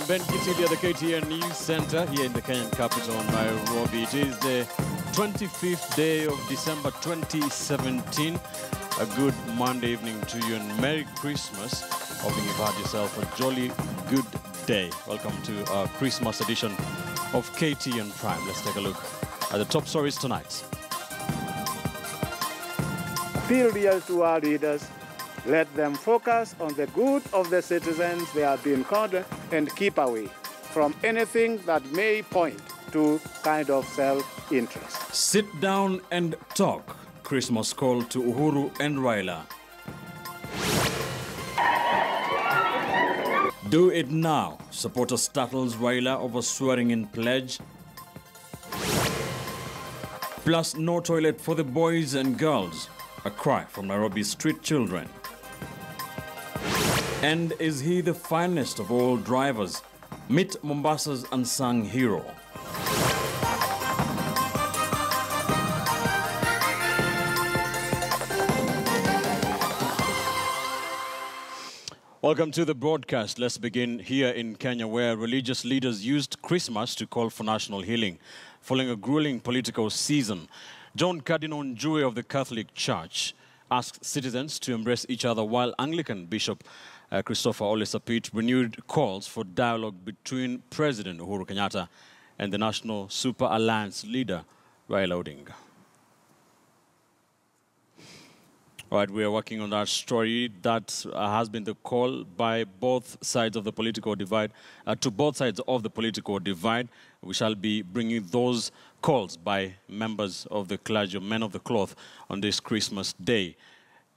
Ben Kitili at the KTN News Center here in the Kenyan capital, Nairobi. It is the 25th day of December 2017. A good Monday evening to you and Merry Christmas. Hoping you've had yourself a jolly good day. Welcome to our Christmas edition of KTN Prime. Let's take a look at the top stories tonight. Feel real to our leaders. Let them focus on the good of the citizens they have been called and keep away from anything that may point to kind of self-interest. Sit down and talk. Christmas call to Uhuru and Raila. Do it now. Supporter startles Raila over swearing-in pledge. Plus no toilet for the boys and girls. A cry from Nairobi's street children. And is he the finest of all drivers? Meet Mombasa's unsung hero. Welcome to the broadcast. Let's begin here in Kenya, where religious leaders used Christmas to call for national healing. Following a grueling political season, John Cardinal Ndii of the Catholic Church asked citizens to embrace each other, while Anglican Bishop Christopher Ole Sapit renewed calls for dialogue between President Uhuru Kenyatta and the National Super Alliance leader, Raila Odinga. All right, we are working on that story. That has been the call by both sides of the political divide, to both sides of the political divide. We shall be bringing those calls by members of the clergy, men of the cloth, on this Christmas day.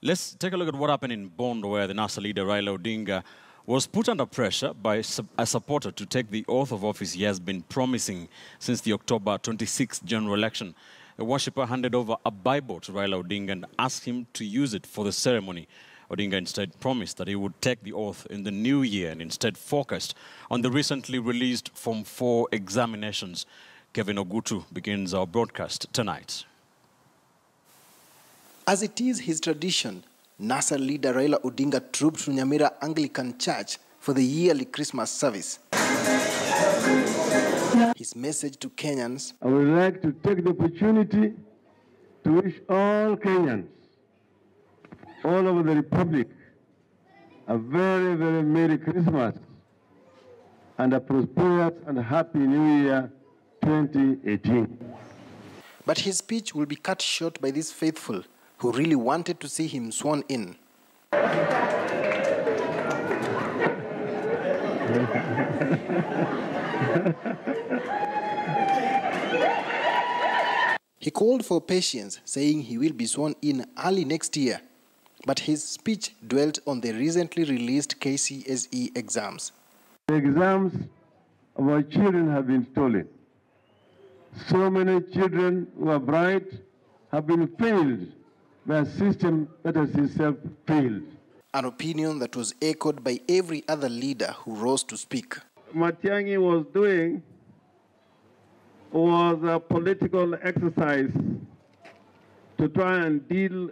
Let's take a look at what happened in Bondo, where the NASA leader, Raila Odinga, was put under pressure by a supporter to take the oath of office he has been promising since the October 26th general election. A worshipper handed over a Bible to Raila Odinga and asked him to use it for the ceremony. Odinga instead promised that he would take the oath in the new year and instead focused on the recently released Form 4 examinations. Kevin Ogutu begins our broadcast tonight. As it is his tradition, NASA leader Raila Odinga trooped to Nyamira Anglican Church for the yearly Christmas service. His message to Kenyans: I would like to take the opportunity to wish all Kenyans, all over the Republic, a very, very Merry Christmas and a prosperous and happy New Year 2018. But his speech will be cut short by this faithful who really wanted to see him sworn in. He called for patience, saying he will be sworn in early next year. But his speech dwelt on the recently released KCSE exams. The exams of our children have been stolen. So many children who are bright have been failed by a system that has itself failed. An opinion that was echoed by every other leader who rose to speak. Matiang'i was doing was a political exercise to try and deal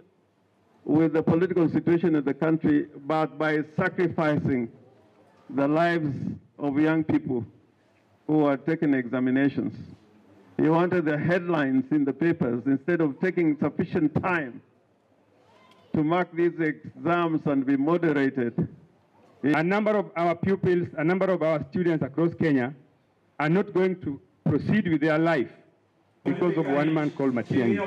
with the political situation of the country, but by sacrificing the lives of young people who are taking examinations. He wanted the headlines in the papers instead of taking sufficient time to mark these exams and be moderated. A number of our pupils, a number of our students across Kenya are not going to proceed with their life because of one man called Matiang'i.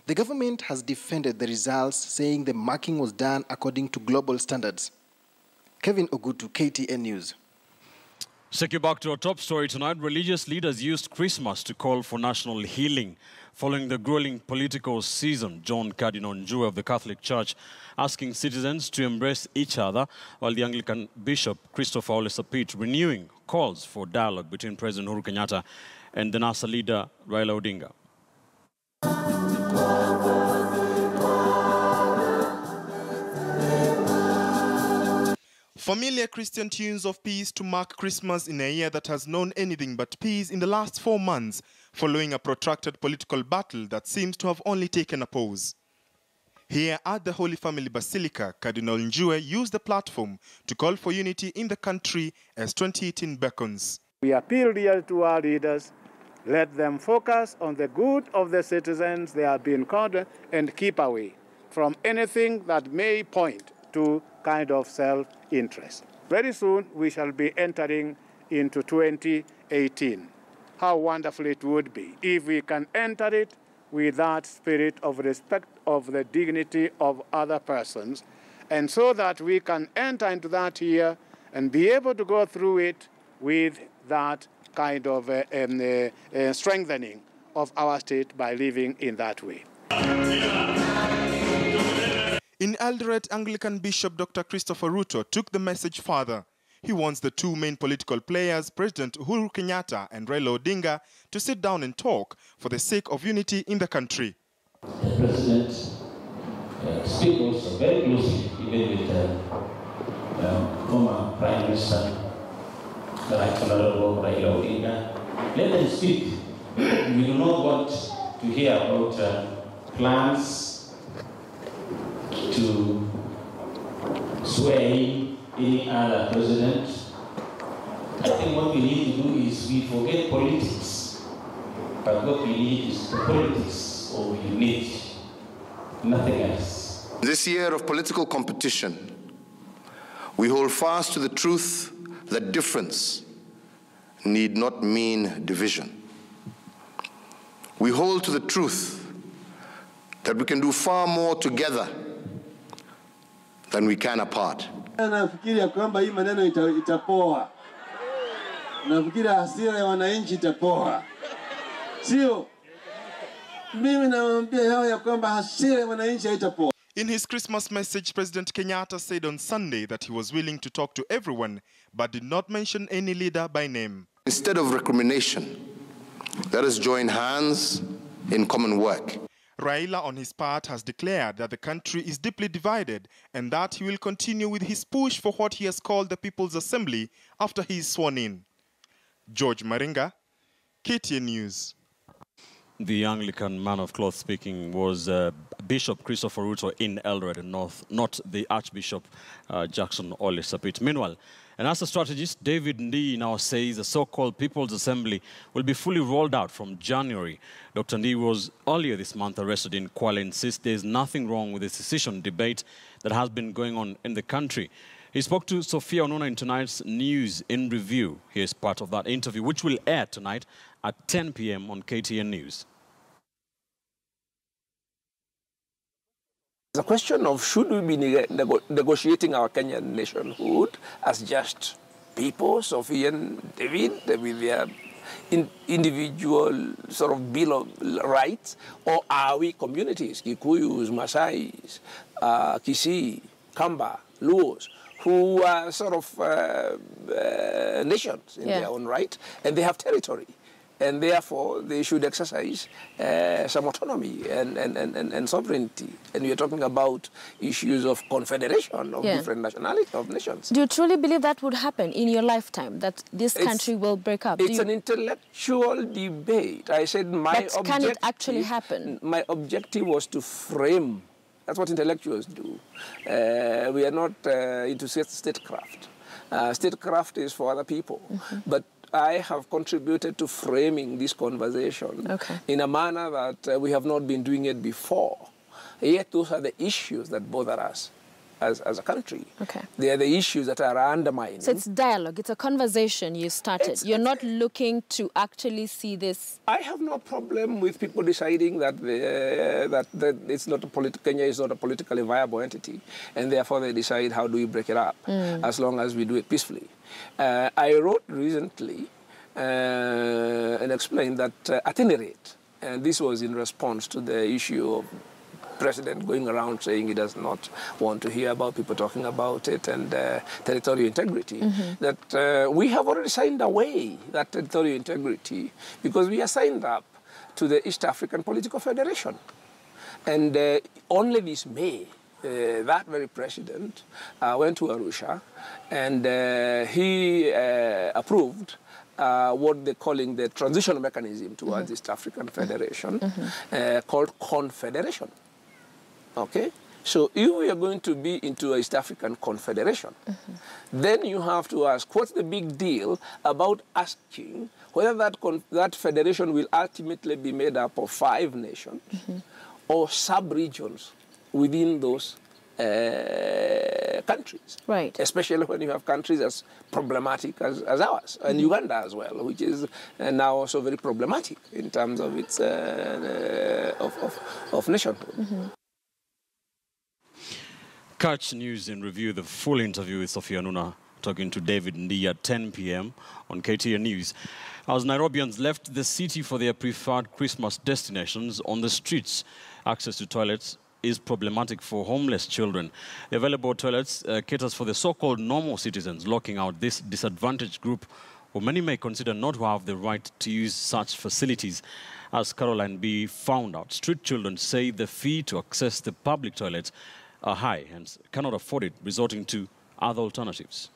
The government has defended the results, saying the marking was done according to global standards. Kevin Ogutu, KTN News. Take you back to our top story tonight. Religious leaders used Christmas to call for national healing. Following the grueling political season, John Cardinal Ndii of the Catholic Church asking citizens to embrace each other, while the Anglican Bishop Christopher Ole Sapit renewing calls for dialogue between President Uhuru Kenyatta and the NASA leader Raila Odinga. Familiar Christian tunes of peace to mark Christmas in a year that has known anything but peace in the last 4 months, following a protracted political battle that seems to have only taken a pause. Here at the Holy Family Basilica, Cardinal Njue used the platform to call for unity in the country as 2018 beckons. We appeal here to our leaders, let them focus on the good of the citizens they are being called and keep away from anything that may point to kind of self-interest. Very soon we shall be entering into 2018. How wonderful it would be if we can enter it with that spirit of respect of the dignity of other persons, and so that we can enter into that year and be able to go through it with that kind of strengthening of our state by living in that way. In Eldoret, Anglican Bishop Dr. Christopher Ruto took the message further. He wants the two main political players, President Uhuru Kenyatta and Raila Odinga, to sit down and talk for the sake of unity in the country. The President speaks also very closely, even with former Prime Minister, the Right Honorable Raila Odinga. Let them speak. We do not want to hear about plans to sway any other president. I think what we need to do is we forget politics, but what we need is the politics of unity, nothing else. This year of political competition, we hold fast to the truth that difference need not mean division. We hold to the truth that we can do far more together than we can apart. Nafikiri ya kwamba hii maneno itapoa. Nafikiri hasira ya wananchi itapoa. Sio? Mimi nawaambia yao ya kwamba hasira ya wananchi haitapoa. In his Christmas message, President Kenyatta said on Sunday that he was willing to talk to everyone, but did not mention any leader by name. Instead of recrimination, let us join hands in common work. Raila, on his part, has declared that the country is deeply divided and that he will continue with his push for what he has called the People's Assembly after he is sworn in. George Maringa, KTN News. The Anglican man of cloth speaking was Bishop Christopher Ruto in Eldoret North, not the Archbishop Jackson Ole Sapit. Meanwhile, an ASA strategist, David Ndii, now says the so-called People's Assembly will be fully rolled out from January. Dr. Ndii was earlier this month arrested in Kuala, insists there is nothing wrong with the secession debate that has been going on in the country. He spoke to Sophia Onona in tonight's News in Review. Here's part of that interview, which will air tonight at 10 p.m. on KTN News. The question of should we be negotiating our Kenyan nationhood as just people, Sophia and David, with their individual sort of bill of rights, or are we communities, Kikuyus, Masais, Kisii, Kamba, Luos, who are sort of nations in their own right, and they have territory. And therefore, they should exercise some autonomy and sovereignty. And we are talking about issues of confederation of different nationalities, of nations. Do you truly believe that would happen in your lifetime, that this country will break up? It's an intellectual debate. I said my objective... Can it actually happen? My objective was to frame. That's what intellectuals do. We are not into statecraft. Statecraft is for other people. But I have contributed to framing this conversation in a manner that we have not been doing it before. Yet those are the issues that bother us as a country. They are the issues that are undermining. So it's dialogue, it's a conversation you started. You're not looking to actually see this. I have no problem with people deciding that it's not Kenya is not a politically viable entity, and therefore they decide how do we break it up, as long as we do it peacefully. I wrote recently and explained that at any rate, and this was in response to the issue of President going around saying he does not want to hear about people talking about it and territorial integrity, that we have already signed away that territorial integrity because we are signed up to the East African Political Federation. And only this May, that very president went to Arusha and he approved what they're calling the transitional mechanism towards East African Federation called Confederation. Okay? So if we are going to be into a East African Confederation, then you have to ask, what's the big deal about asking whether that federation will ultimately be made up of 5 nations or sub-regions within those countries. Right. Especially when you have countries as problematic as ours, and Uganda as well, which is now also very problematic in terms of its of nationhood. Catch News in Review, the full interview with Sophia Nuna talking to David Ndii at 10 p.m. on KTN News. As Nairobians left the city for their preferred Christmas destinations, on the streets, access to toilets is problematic for homeless children. The available toilets caters for the so-called normal citizens, locking out this disadvantaged group, who many may consider not to have the right to use such facilities. As Caroline B. found out, street children say the fee to access the public toilets are high and cannot afford it, resorting to other alternatives.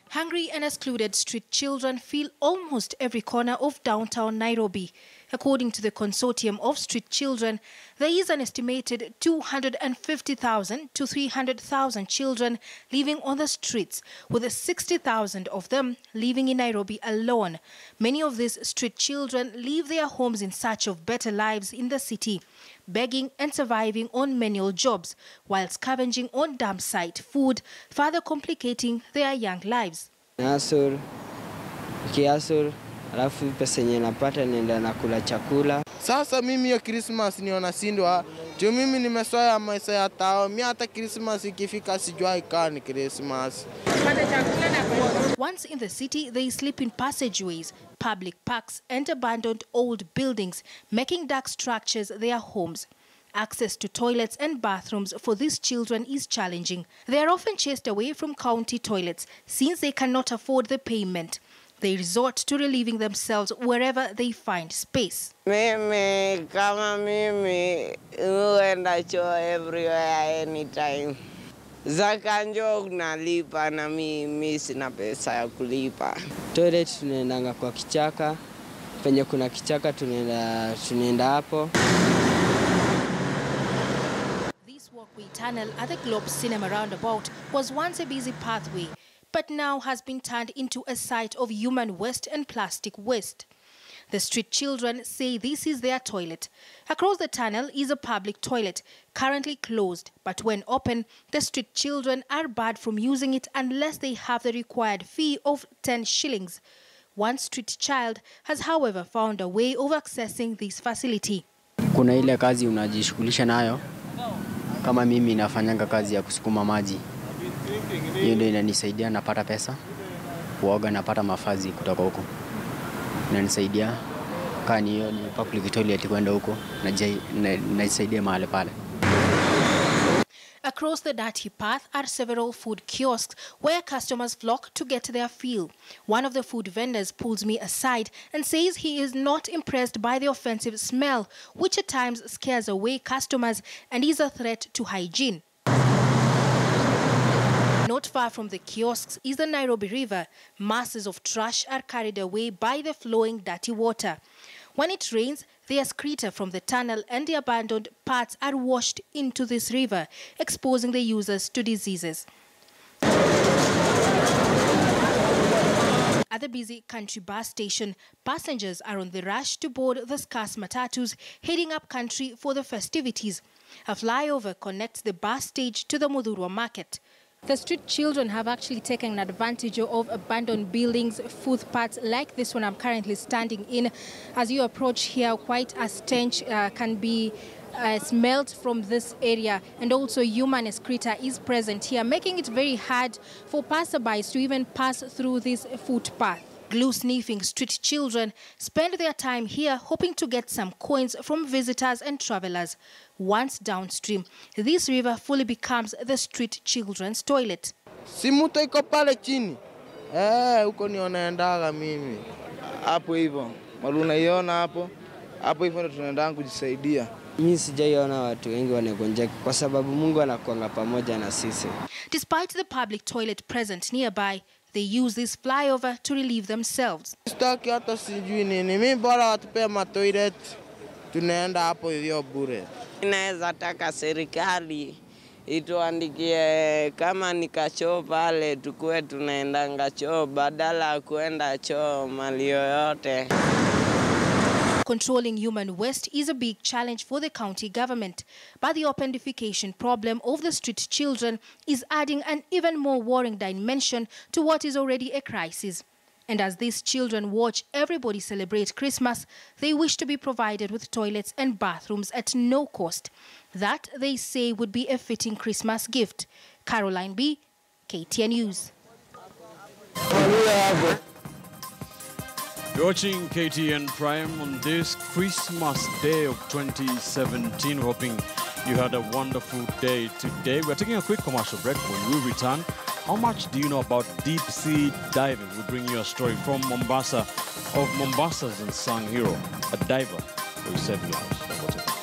Hungry and excluded street children fill almost every corner of downtown Nairobi. According to the Consortium of Street Children, there is an estimated 250,000 to 300,000 children living on the streets, with 60,000 of them living in Nairobi alone. Many of these street children leave their homes in search of better lives in the city, begging and surviving on manual jobs, while scavenging on dump site food, further complicating their young lives. Alafu pesa yenye napata nenda nakula chakula. Sasa mimi hiyo Christmas niona sindwa. Jo mimi nimesoea maisha ya tao. Mimi hata Christmas ikifika sijui kani Christmas. Once in the city, they sleep in passageways, public parks and abandoned old buildings, making dark structures their homes. Access to toilets and bathrooms for these children is challenging. They are often chased away from county toilets since they cannot afford the payment. They resort to relieving themselves wherever they find space. Mimi huenda choo everywhere anytime. Zakanjo nalipa na mimi sina pesa ya kulipa. Toilet tunaendanga kwa kichaka. Penye kuna kichaka tunaenda hapo. This walkway tunnel at the Globe Cinema roundabout was once a busy pathway, but now has been turned into a site of human waste and plastic waste. The street children say this is their toilet. Across the tunnel is a public toilet, currently closed, but when open, the street children are barred from using it unless they have the required fee of 10 shillings. One street child has, however, found a way of accessing this facility. Kuna ile kazi unajishughulisha nayo. Kama mimi nafanyanga kazi ya kusukuma maji. Hiyo ndio inanisaidia napata pesa. Kuoga napata mafazi kutoka huko. Inanisaidia kani hiyo ni public toilet kwenda huko najisaidia mahali pale. Across the dirty path are several food kiosks where customers flock to get their fill. One of the food vendors pulls me aside and says he is not impressed by the offensive smell, which at times scares away customers and is a threat to hygiene. Not far from the kiosks is the Nairobi River. Masses of trash are carried away by the flowing dirty water. When it rains, the excreta from the tunnel and the abandoned parts are washed into this river, exposing the users to diseases. At the busy country bus station, passengers are on the rush to board the scarce matatus heading up country for the festivities. A flyover connects the bus stage to the Mudhurwa market. The street children have actually taken advantage of abandoned buildings, footpaths like this one I'm currently standing in. As you approach here, quite a stench can be smelled from this area, and also human excreta is present here, making it very hard for passerbys to even pass through this footpath. Glue-sniffing street children spend their time here hoping to get some coins from visitors and travelers. Once downstream, this river fully becomes the street children's toilet. Simuto iko pale chini. Huko nionaendaga mimi. Hapo hivyo. Unaiona hapo? Hapo hivyo ndo tunaenda kujisaidia. Mimi sijaiona watu wengi wanagonjeka kwa sababu Mungu anakuanga pamoja na sisi. Despite the public toilet present nearby, they use this flyover to relieve themselves. Sitaki hata sijui nini. Mimi bora watupe ma toilet. tunaenda hapo hivyo bure. Inaweza taka serikali ituandikie kama nikachoo pale tukue tunaendanga choo badala kuenda choo mali yoyote. Controlling human waste is a big challenge for the county government, but the opendification problem of the street children is adding an even more worrying dimension to what is already a crisis. And as these children watch everybody celebrate Christmas, they wish to be provided with toilets and bathrooms at no cost. That, they say, would be a fitting Christmas gift. Caroline B., KTN News. You're watching KTN Prime on this Christmas Day of 2017. Hoping you had a wonderful day today. We're taking a quick commercial break. When we return, how much do you know about deep sea diving? We'll bring you a story from Mombasa of Mombasa's unsung hero, a diver who saved lives.